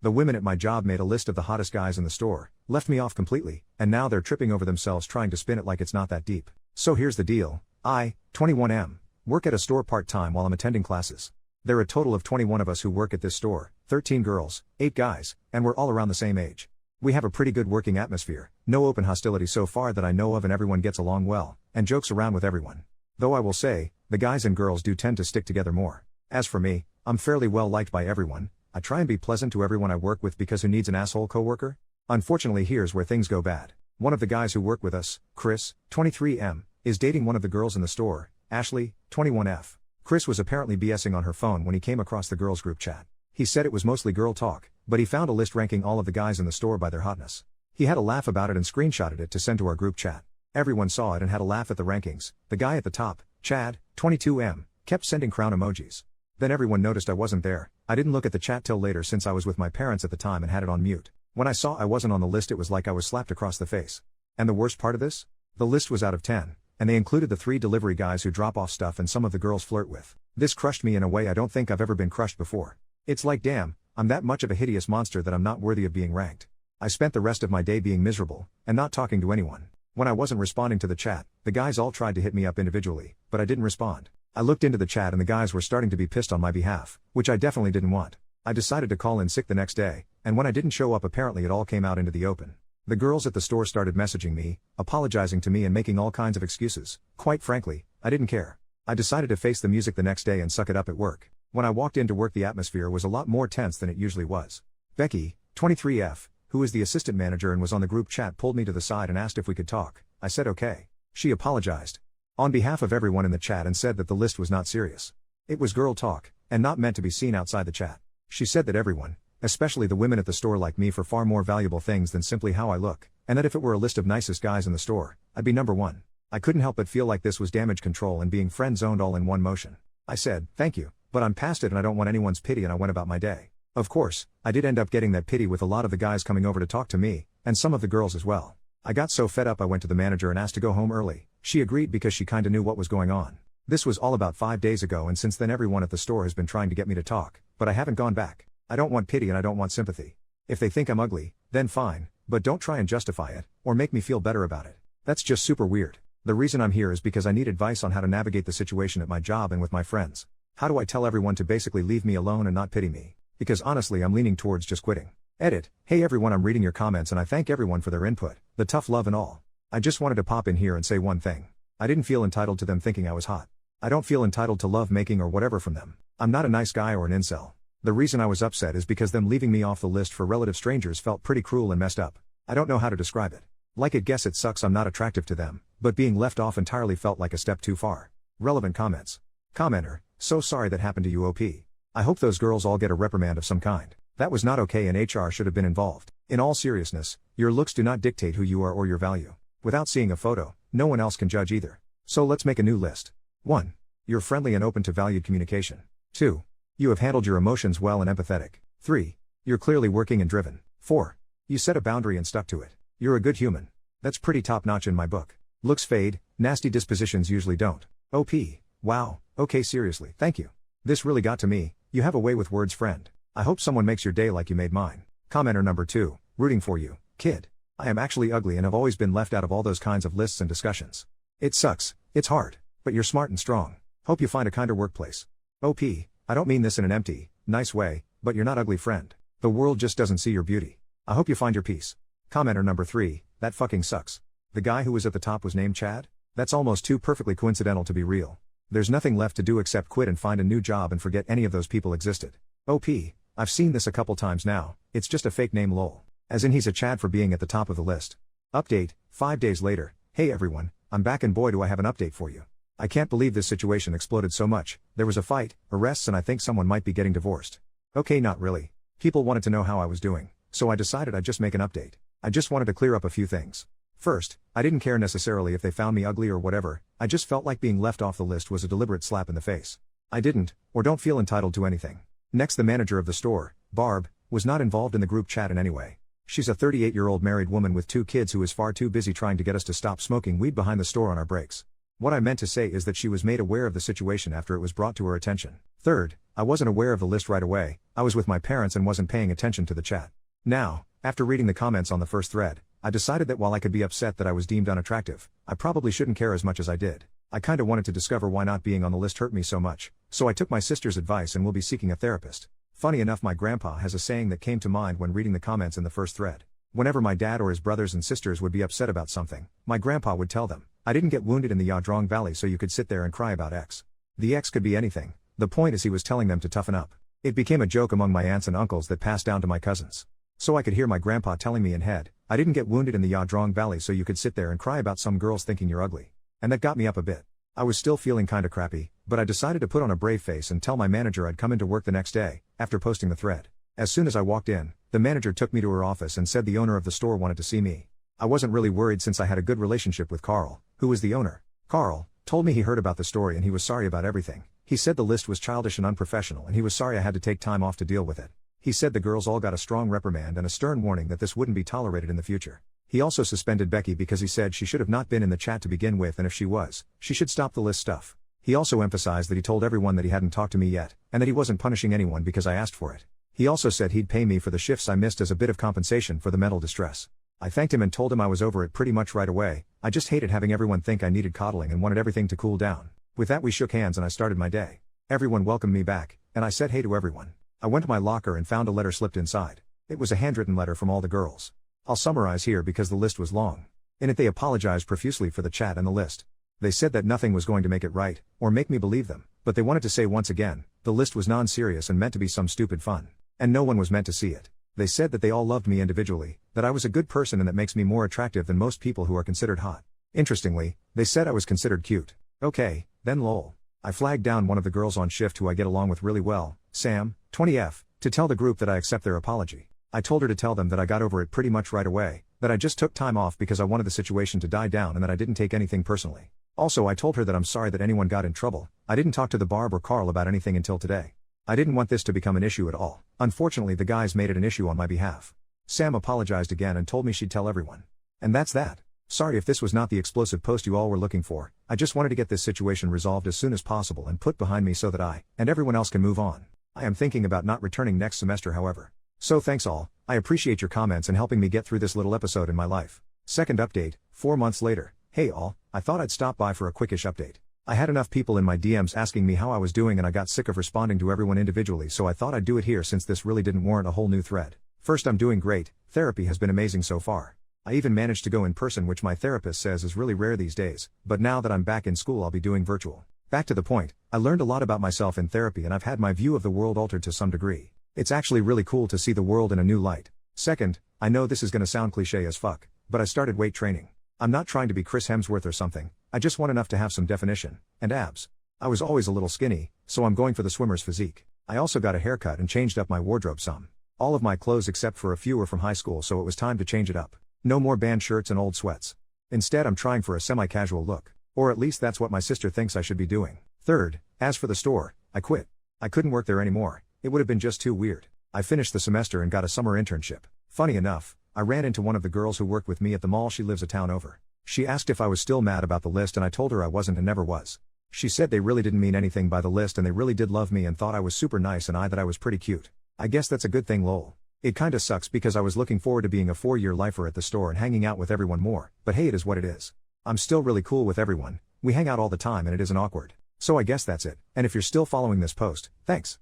The women at my job made a list of the hottest guys in the store, left me off completely, and now they're tripping over themselves trying to spin it like it's not that deep. So here's the deal. I, 21M, work at a store part-time while I'm attending classes. There are a total of 21 of us who work at this store, 13 girls, 8 guys, and we're all around the same age. We have a pretty good working atmosphere, no open hostility so far that I know of, and everyone gets along well, and jokes around with everyone. Though I will say, the guys and girls do tend to stick together more. As for me, I'm fairly well liked by everyone. I try and be pleasant to everyone I work with, because who needs an asshole coworker? Unfortunately, here's where things go bad. One of the guys who work with us, Chris, 23M, is dating one of the girls in the store, Ashley, 21F. Chris was apparently BSing on her phone when he came across the girls' group chat. He said it was mostly girl talk, but he found a list ranking all of the guys in the store by their hotness. He had a laugh about it and screenshotted it to send to our group chat. Everyone saw it and had a laugh at the rankings. The guy at the top, Chad, 22M, kept sending crown emojis. Then everyone noticed I wasn't there. I didn't look at the chat till later since I was with my parents at the time and had it on mute. When I saw I wasn't on the list, it was like I was slapped across the face. And the worst part of this? The list was out of 10, and they included the 3 delivery guys who drop off stuff and some of the girls flirt with. This crushed me in a way I don't think I've ever been crushed before. It's like, damn, I'm that much of a hideous monster that I'm not worthy of being ranked. I spent the rest of my day being miserable, and not talking to anyone. When I wasn't responding to the chat, the guys all tried to hit me up individually, but I didn't respond. I looked into the chat and the guys were starting to be pissed on my behalf, which I definitely didn't want. I decided to call in sick the next day, and when I didn't show up, apparently it all came out into the open. The girls at the store started messaging me, apologizing to me and making all kinds of excuses. Quite frankly, I didn't care. I decided to face the music the next day and suck it up at work. When I walked into work, the atmosphere was a lot more tense than it usually was. Becky, 23F, who is the assistant manager and was on the group chat, pulled me to the side and asked if we could talk. I said okay. She apologized on behalf of everyone in the chat and said that the list was not serious. It was girl talk, and not meant to be seen outside the chat. She said that everyone, especially the women at the store, like me for far more valuable things than simply how I look, and that if it were a list of nicest guys in the store, I'd be number 1. I couldn't help but feel like this was damage control and being friend-zoned all in one motion. I said, thank you, but I'm past it and I don't want anyone's pity, and I went about my day. Of course, I did end up getting that pity with a lot of the guys coming over to talk to me, and some of the girls as well. I got so fed up I went to the manager and asked to go home early. She agreed because she kinda knew what was going on. This was all about 5 days ago, and since then everyone at the store has been trying to get me to talk, but I haven't gone back. I don't want pity and I don't want sympathy. If they think I'm ugly, then fine, but don't try and justify it, or make me feel better about it. That's just super weird. The reason I'm here is because I need advice on how to navigate the situation at my job and with my friends. How do I tell everyone to basically leave me alone and not pity me? Because honestly, I'm leaning towards just quitting. Edit. Hey everyone, I'm reading your comments and I thank everyone for their input, the tough love and all. I just wanted to pop in here and say one thing. I didn't feel entitled to them thinking I was hot. I don't feel entitled to love making or whatever from them. I'm not a nice guy or an incel. The reason I was upset is because them leaving me off the list for relative strangers felt pretty cruel and messed up. I don't know how to describe it. Like it, guess it sucks I'm not attractive to them, but being left off entirely felt like a step too far. Relevant comments. Commenter, so sorry that happened to you, OP. I hope those girls all get a reprimand of some kind. That was not okay and HR should have been involved. In all seriousness, your looks do not dictate who you are or your value. Without seeing a photo, no one else can judge either. So let's make a new list. 1. You're friendly and open to valued communication. 2. You have handled your emotions well and empathetic. 3. You're clearly working and driven. 4. You set a boundary and stuck to it. You're a good human. That's pretty top-notch in my book. Looks fade, nasty dispositions usually don't. OP. Wow, okay, seriously, thank you. This really got to me. You have a way with words, friend. I hope someone makes your day like you made mine. Commenter number 2, rooting for you, kid. I am actually ugly and have always been left out of all those kinds of lists and discussions. It sucks, it's hard, but you're smart and strong. Hope you find a kinder workplace. OP, I don't mean this in an empty, nice way, but you're not ugly, friend. The world just doesn't see your beauty. I hope you find your peace. Commenter number 3, that fucking sucks. The guy who was at the top was named Chad? That's almost too perfectly coincidental to be real. There's nothing left to do except quit and find a new job and forget any of those people existed. OP, I've seen this a couple times now, it's just a fake name lol. As in he's a Chad for being at the top of the list. Update, 5 days later. Hey everyone, I'm back and boy do I have an update for you. I can't believe this situation exploded so much. There was a fight, arrests, and I think someone might be getting divorced. Okay, not really. People wanted to know how I was doing, so I decided I'd just make an update. I just wanted to clear up a few things. First, I didn't care necessarily if they found me ugly or whatever, I just felt like being left off the list was a deliberate slap in the face. I didn't, or don't feel entitled to anything. Next, the manager of the store, Barb, was not involved in the group chat in any way. She's a 38-year-old married woman with 2 kids who is far too busy trying to get us to stop smoking weed behind the store on our breaks. What I meant to say is that she was made aware of the situation after it was brought to her attention. Third, I wasn't aware of the list right away, I was with my parents and wasn't paying attention to the chat. Now, after reading the comments on the first thread, I decided that while I could be upset that I was deemed unattractive, I probably shouldn't care as much as I did. I kinda wanted to discover why not being on the list hurt me so much, so I took my sister's advice and will be seeking a therapist. Funny enough, my grandpa has a saying that came to mind when reading the comments in the first thread. Whenever my dad or his brothers and sisters would be upset about something, my grandpa would tell them, "I didn't get wounded in the Yadrong Valley so you could sit there and cry about X." The X could be anything, the point is he was telling them to toughen up. It became a joke among my aunts and uncles that passed down to my cousins. So I could hear my grandpa telling me in head, "I didn't get wounded in the Yadrong Valley so you could sit there and cry about some girls thinking you're ugly." And that got me up a bit. I was still feeling kinda crappy, but I decided to put on a brave face and tell my manager I'd come into work the next day, after posting the thread. As soon as I walked in, the manager took me to her office and said the owner of the store wanted to see me. I wasn't really worried since I had a good relationship with Carl, who was the owner. Carl told me he heard about the story and he was sorry about everything. He said the list was childish and unprofessional and he was sorry I had to take time off to deal with it. He said the girls all got a strong reprimand and a stern warning that this wouldn't be tolerated in the future. He also suspended Becky because he said she should have not been in the chat to begin with, and if she was, she should stop the list stuff. He also emphasized that he told everyone that he hadn't talked to me yet, and that he wasn't punishing anyone because I asked for it. He also said he'd pay me for the shifts I missed as a bit of compensation for the mental distress. I thanked him and told him I was over it pretty much right away. I just hated having everyone think I needed coddling and wanted everything to cool down. With that we shook hands and I started my day. Everyone welcomed me back, and I said hey to everyone. I went to my locker and found a letter slipped inside. It was a handwritten letter from all the girls. I'll summarize here because the list was long. In it they apologized profusely for the chat and the list. They said that nothing was going to make it right, or make me believe them, but they wanted to say once again, the list was non-serious and meant to be some stupid fun. And no one was meant to see it. They said that they all loved me individually, that I was a good person and that makes me more attractive than most people who are considered hot. Interestingly, they said I was considered cute. Okay, then lol. I flagged down one of the girls on shift who I get along with really well, Sam, 20F, to tell the group that I accept their apology. I told her to tell them that I got over it pretty much right away, that I just took time off because I wanted the situation to die down and that I didn't take anything personally. Also I told her that I'm sorry that anyone got in trouble. I didn't talk to the Barb or Carl about anything until today. I didn't want this to become an issue at all. Unfortunately the guys made it an issue on my behalf. Sam apologized again and told me she'd tell everyone. And that's that. Sorry if this was not the explosive post you all were looking for. I just wanted to get this situation resolved as soon as possible and put behind me so that I, and everyone else can move on. I am thinking about not returning next semester however. So thanks all, I appreciate your comments and helping me get through this little episode in my life. Second update, 4 months later. Hey all, I thought I'd stop by for a quickish update. I had enough people in my DMs asking me how I was doing and I got sick of responding to everyone individually, so I thought I'd do it here since this really didn't warrant a whole new thread. First, I'm doing great, therapy has been amazing so far. I even managed to go in person, which my therapist says is really rare these days, but now that I'm back in school I'll be doing virtual. Back to the point, I learned a lot about myself in therapy and I've had my view of the world altered to some degree. It's actually really cool to see the world in a new light. Second, I know this is gonna sound cliche as fuck, but I started weight training. I'm not trying to be Chris Hemsworth or something, I just want enough to have some definition, and abs. I was always a little skinny, so I'm going for the swimmer's physique. I also got a haircut and changed up my wardrobe some. All of my clothes except for a few were from high school, so it was time to change it up. No more band shirts and old sweats. Instead I'm trying for a semi-casual look. Or at least that's what my sister thinks I should be doing. Third, as for the store, I quit. I couldn't work there anymore, it would have been just too weird. I finished the semester and got a summer internship. Funny enough, I ran into one of the girls who worked with me at the mall. She lives a town over. She asked if I was still mad about the list and I told her I wasn't and never was. She said they really didn't mean anything by the list and they really did love me and thought I was super nice and that I was pretty cute. I guess that's a good thing lol. It kinda sucks because I was looking forward to being a 4-year lifer at the store and hanging out with everyone more, but hey, it is what it is. I'm still really cool with everyone, we hang out all the time and it isn't awkward. So I guess that's it, and if you're still following this post, thanks.